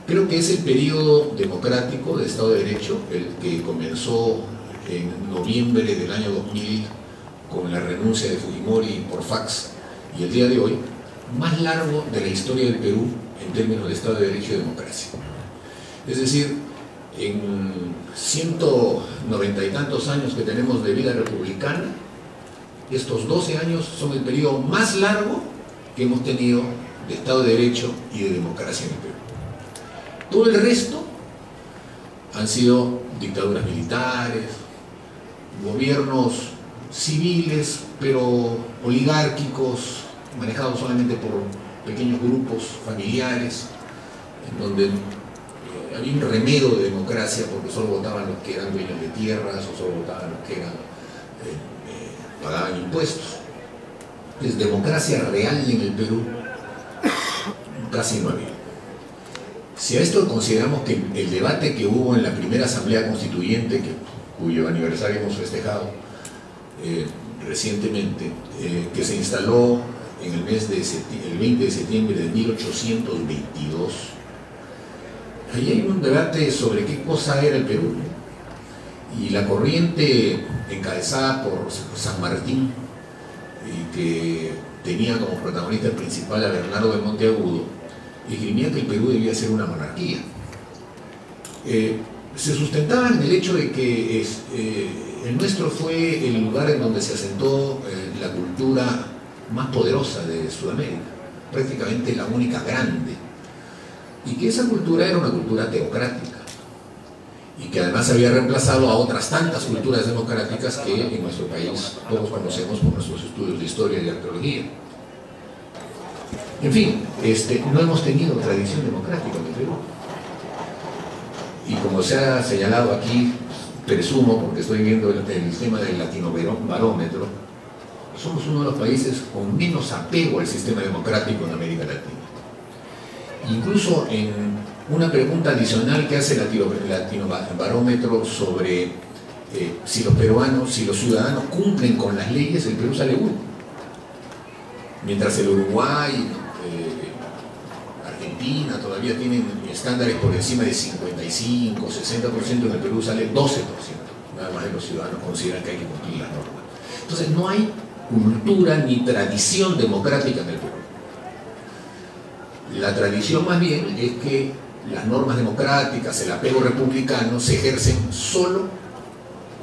Creo que es el periodo democrático de Estado de Derecho, el que comenzó en noviembre del año 2000 con la renuncia de Fujimori por fax, y el día de hoy, más largo de la historia del Perú en términos de Estado de Derecho y democracia. Es decir, en 190 y tantos años que tenemos de vida republicana, estos 12 años son el periodo más largo que hemos tenido de Estado de Derecho y de democracia en el Perú. Todo el resto han sido dictaduras militares, gobiernos civiles, pero oligárquicos, manejados solamente por pequeños grupos familiares, en donde había un remedio de democracia porque solo votaban los que eran dueños de tierras o solo votaban los que eran, pagaban impuestos. Entonces, democracia real en el Perú casi no había. Si a esto consideramos que el debate que hubo en la primera Asamblea Constituyente, cuyo aniversario hemos festejado recientemente, que se instaló en el 20 de septiembre de 1822, ahí hay un debate sobre qué cosa era el Perú, ¿no? Y la corriente encabezada por San Martín, y que tenía como protagonista principal a Bernardo de Monteagudo, esgrimía que el Perú debía ser una monarquía. Se sustentaba en el hecho de que el nuestro fue el lugar en donde se asentó la cultura más poderosa de Sudamérica, prácticamente la única grande, y que esa cultura era una cultura teocrática, y que además había reemplazado a otras tantas culturas democráticas que en nuestro país todos conocemos por nuestros estudios de historia y de arqueología. En fin, no hemos tenido tradición democrática en el Perú. Y como se ha señalado aquí, presumo, porque estoy viendo el tema del Latinobarómetro, somos uno de los países con menos apego al sistema democrático en América Latina. Incluso en una pregunta adicional que hace el Latinobarómetro sobre si los peruanos, si los ciudadanos cumplen con las leyes, el Perú sale uno. Mientras el Uruguay, Argentina todavía tienen estándares por encima de 55, 60%, en el Perú sale 12%. Nada más de los ciudadanos consideran que hay que cumplir las normas. Entonces no hay cultura ni tradición democrática en el Perú. La tradición más bien es que las normas democráticas, el apego republicano, se ejercen solo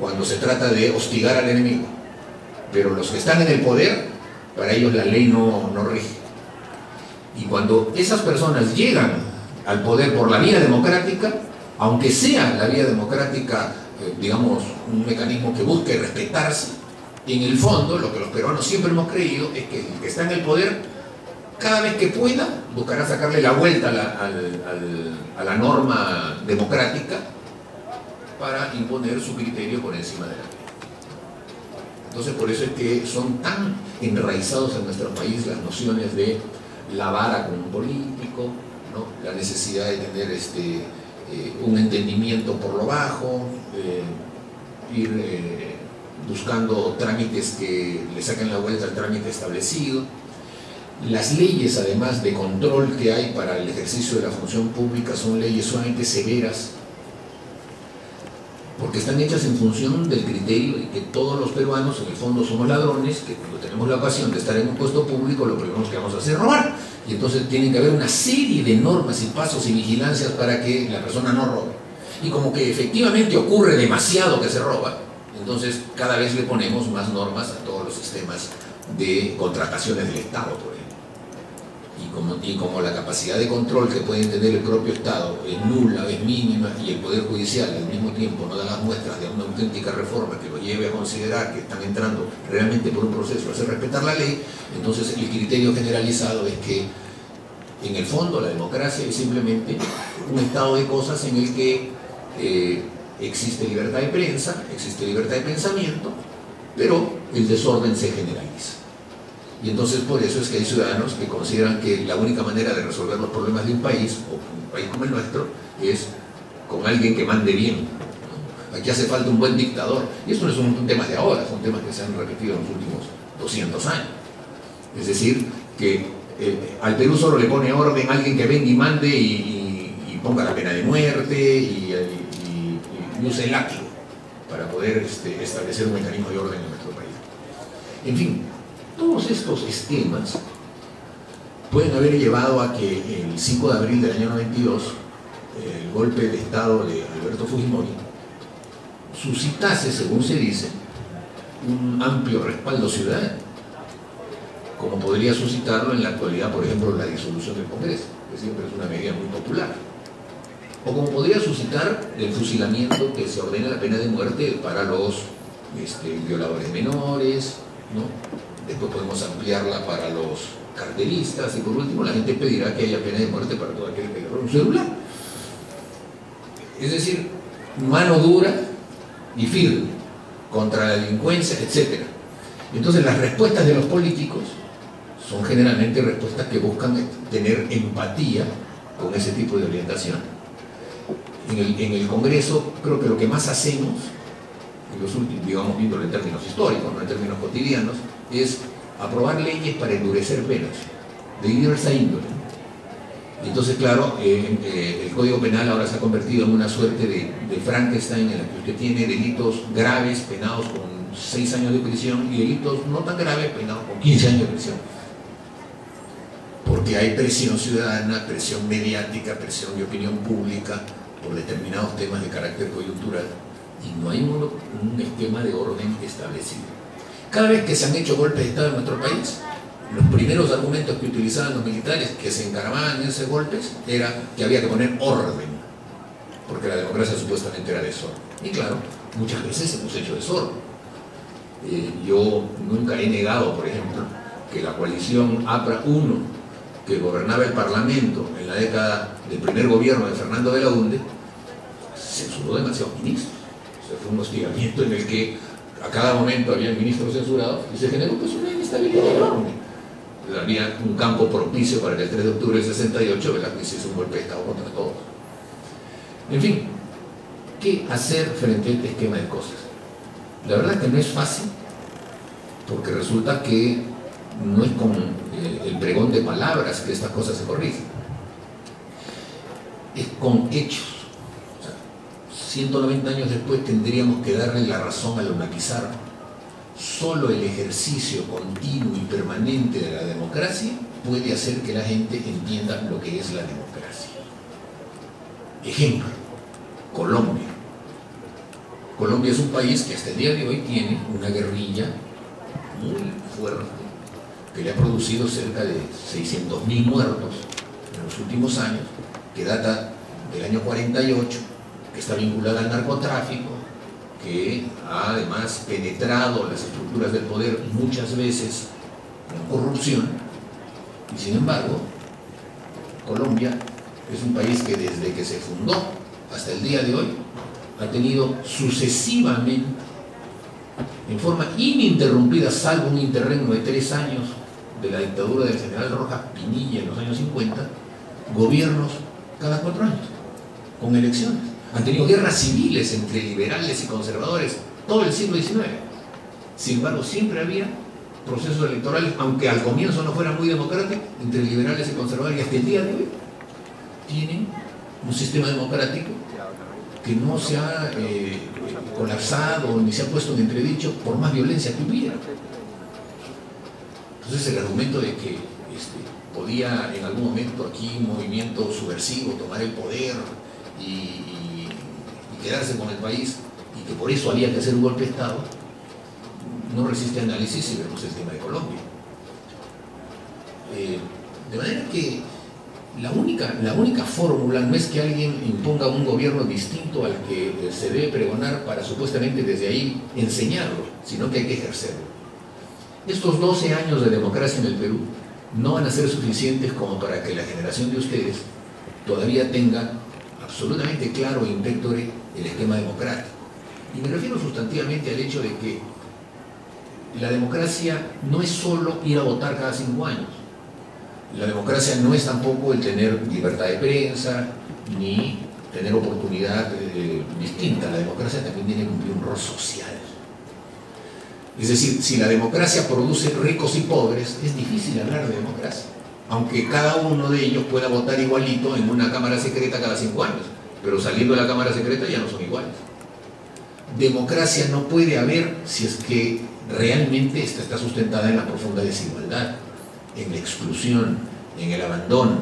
cuando se trata de hostigar al enemigo. Pero los que están en el poder, para ellos la ley no rige. Y cuando esas personas llegan al poder por la vía democrática, aunque sea la vía democrática, digamos, un mecanismo que busque respetarse, en el fondo, lo que los peruanos siempre hemos creído es que el que está en el poder, cada vez que pueda, buscará sacarle la vuelta a la norma democrática para imponer su criterio por encima de la ley. Entonces, por eso es que son tan enraizados en nuestro país las nociones de la vara con un político, ¿no? La necesidad de tener un entendimiento por lo bajo, ir buscando trámites que le saquen la vuelta al trámite establecido. Las leyes, además de control que hay para el ejercicio de la función pública, son leyes sumamente severas, porque están hechas en función del criterio de que todos los peruanos en el fondo somos ladrones, que cuando tenemos la ocasión de estar en un puesto público lo primero que vamos a hacer es robar, y entonces tienen que haber una serie de normas y pasos y vigilancias para que la persona no robe. Y como que efectivamente ocurre demasiado que se roba, entonces cada vez le ponemos más normas a todos los sistemas de contrataciones del Estado, por ejemplo. Y como la capacidad de control que puede tener el propio Estado es nula, es mínima, y el Poder Judicial al mismo tiempo no da las muestras de una auténtica reforma que lo lleve a considerar que están entrando realmente por un proceso de hacer respetar la ley, entonces el criterio generalizado es que en el fondo la democracia es simplemente un estado de cosas en el que existe libertad de prensa, existe libertad de pensamiento, pero el desorden se generaliza. Y entonces por eso es que hay ciudadanos que consideran que la única manera de resolver los problemas de un país, o un país como el nuestro, es con alguien que mande bien. Aquí hace falta un buen dictador. Y eso no es un tema de ahora, son temas que se han repetido en los últimos 200 años. Es decir, que al Perú solo le pone orden a alguien que venga y mande y imponga la pena de muerte y use el látigo para poder establecer un mecanismo de orden en nuestro país. En fin, todos estos esquemas pueden haber llevado a que el 5 de abril del año 92, el golpe de Estado de Alberto Fujimori, suscitase, según se dice, un amplio respaldo ciudadano, como podría suscitarlo en la actualidad, por ejemplo, la disolución del Congreso, que siempre es una medida muy popular, o como podría suscitar el fusilamiento que se ordena la pena de muerte para los violadores menores, ¿no? Después podemos ampliarla para los carteristas y por último la gente pedirá que haya pena de muerte para todo aquel que le roba un celular. Es decir, mano dura y firme contra la delincuencia, etc. Entonces las respuestas de los políticos son generalmente respuestas que buscan tener empatía con ese tipo de orientación. En el Congreso creo que lo que más hacemos, en los últimos, digamos, viéndolo en términos históricos, no en términos cotidianos, es aprobar leyes para endurecer penas de diversa índole. Entonces, claro, el Código Penal ahora se ha convertido en una suerte de Frankenstein en la que usted tiene delitos graves penados con 6 años de prisión y delitos no tan graves penados con 15 años de prisión. Porque hay presión ciudadana, presión mediática, presión de opinión pública por determinados temas de carácter coyuntural y no hay un esquema de orden establecido. Cada vez que se han hecho golpes de Estado en nuestro país, los primeros argumentos que utilizaban los militares que se encaramaban en esos golpes era que había que poner orden, porque la democracia supuestamente era desorden. Y claro, muchas veces hemos hecho desorden. Yo nunca he negado, por ejemplo, que la coalición APRA 1, que gobernaba el Parlamento en la década del primer gobierno de Fernando de Belaúnde, censuró demasiados ministros. O sea, fue un hostigamiento en el que a cada momento había ministros censurados y se generó pues una inestabilidad enorme. Había un campo propicio para que el 3 de octubre del 68 Velázquez hizo un golpe de Estado contra todos. En fin, ¿qué hacer frente a este esquema de cosas? La verdad es que no es fácil, porque resulta que no es con el pregón de palabras que estas cosas se corrigen, es con hechos. O sea, 190 años después tendríamos que darle la razón a Luna Pizarro. Solo el ejercicio continuo y permanente de la democracia puede hacer que la gente entienda lo que es la democracia. Ejemplo, Colombia. Colombia es un país que hasta el día de hoy tiene una guerrilla muy fuerte que le ha producido cerca de 600.000 muertos en los últimos años, que data del año 48, que está vinculada al narcotráfico, que ha además penetrado las estructuras del poder muchas veces con corrupción, y sin embargo, Colombia es un país que desde que se fundó hasta el día de hoy ha tenido sucesivamente, en forma ininterrumpida, salvo un interregno de 3 años de la dictadura del general Rojas Pinilla en los años 50, gobiernos cada 4 años, con elecciones. Han tenido guerras civiles entre liberales y conservadores todo el siglo XIX. Sin embargo, siempre había procesos electorales, aunque al comienzo no fueran muy democráticos, entre liberales y conservadores, y hasta el día de hoy tienen un sistema democrático que no se ha colapsado ni se ha puesto en entredicho por más violencia que hubiera. Entonces el argumento de que podía en algún momento aquí un movimiento subversivo tomar el poder y quedarse con el país y que por eso había que hacer un golpe de Estado, no resiste análisis si vemos el tema de Colombia. De manera que la única fórmula no es que alguien imponga un gobierno distinto al que se debe pregonar para supuestamente desde ahí enseñarlo, sino que hay que ejercerlo. Estos 12 años de democracia en el Perú no van a ser suficientes como para que la generación de ustedes todavía tenga absolutamente claro e impectore el esquema democrático. Y me refiero sustantivamente al hecho de que la democracia no es solo ir a votar cada 5 años. La democracia no es tampoco el tener libertad de prensa, ni tener oportunidad distinta. La democracia también tiene que cumplir un rol social. Es decir, si la democracia produce ricos y pobres, es difícil hablar de democracia. aunque cada uno de ellos pueda votar igualito en una cámara secreta cada 5 años, pero saliendo de la cámara secreta ya no son iguales. Democracia no puede haber si es que realmente esta está sustentada en la profunda desigualdad, en la exclusión, en el abandono.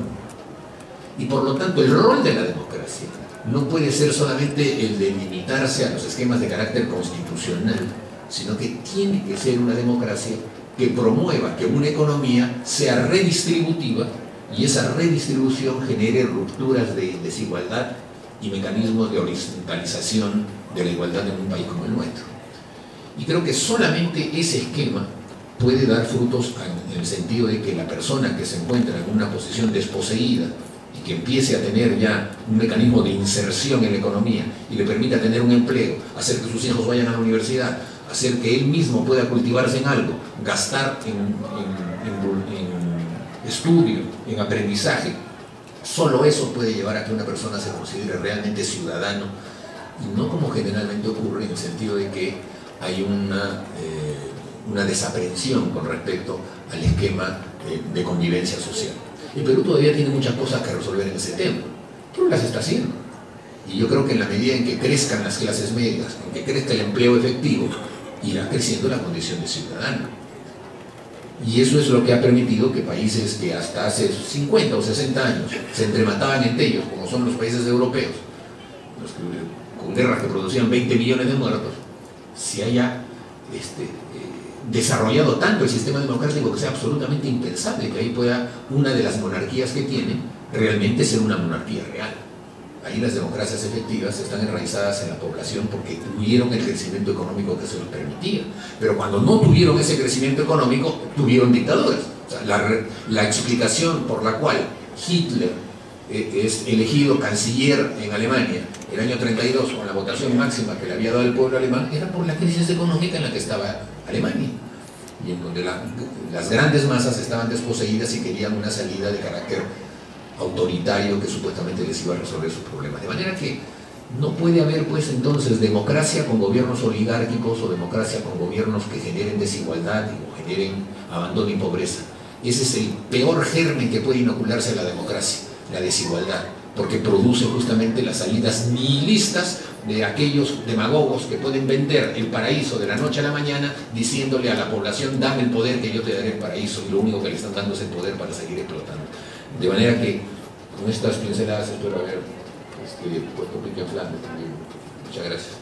Y por lo tanto el rol de la democracia no puede ser solamente el de limitarse a los esquemas de carácter constitucional, sino que tiene que ser una democracia que promueva que una economía sea redistributiva y esa redistribución genere rupturas de desigualdad y mecanismos de horizontalización de la igualdad en un país como el nuestro. Y creo que solamente ese esquema puede dar frutos en el sentido de que la persona que se encuentra en una posición desposeída y que empiece a tener ya un mecanismo de inserción en la economía y le permita tener un empleo, hacer que sus hijos vayan a la universidad, hacer que él mismo pueda cultivarse en algo, gastar en estudio, en aprendizaje, solo eso puede llevar a que una persona se considere realmente ciudadano, y no como generalmente ocurre, en el sentido de que hay una desaprensión con respecto al esquema de convivencia social. El Perú todavía tiene muchas cosas que resolver en ese tema, pero las está haciendo. Y yo creo que en la medida en que crezcan las clases medias, en que crezca el empleo efectivo, irá creciendo la condición de ciudadano. Y eso es lo que ha permitido que países que hasta hace 50 o 60 años se entremataban entre ellos, como son los países europeos, con guerras que producían 20 millones de muertos, se haya desarrollado tanto el sistema democrático que sea absolutamente impensable que ahí pueda una de las monarquías que tienen realmente ser una monarquía real. Ahí las democracias efectivas están enraizadas en la población porque tuvieron el crecimiento económico que se los permitía. Pero cuando no tuvieron ese crecimiento económico, tuvieron dictaduras. O sea, la explicación por la cual Hitler es elegido canciller en Alemania el año 32 con la votación máxima que le había dado el pueblo alemán era por la crisis económica en la que estaba Alemania, y en donde las grandes masas estaban desposeídas y querían una salida de carácter autoritario que supuestamente les iba a resolver sus problemas. De manera que no puede haber pues entonces democracia con gobiernos oligárquicos o democracia con gobiernos que generen desigualdad o generen abandono y pobreza. Ese es el peor germen que puede inocularse a la democracia, la desigualdad, porque produce justamente las salidas nihilistas de aquellos demagogos que pueden vender el paraíso de la noche a la mañana diciéndole a la población: dame el poder que yo te daré el paraíso, y lo único que le están dando es el poder para seguir explotando. De manera que con estas pinceladas espero haber puesto pique en Flandes también. Muchas gracias.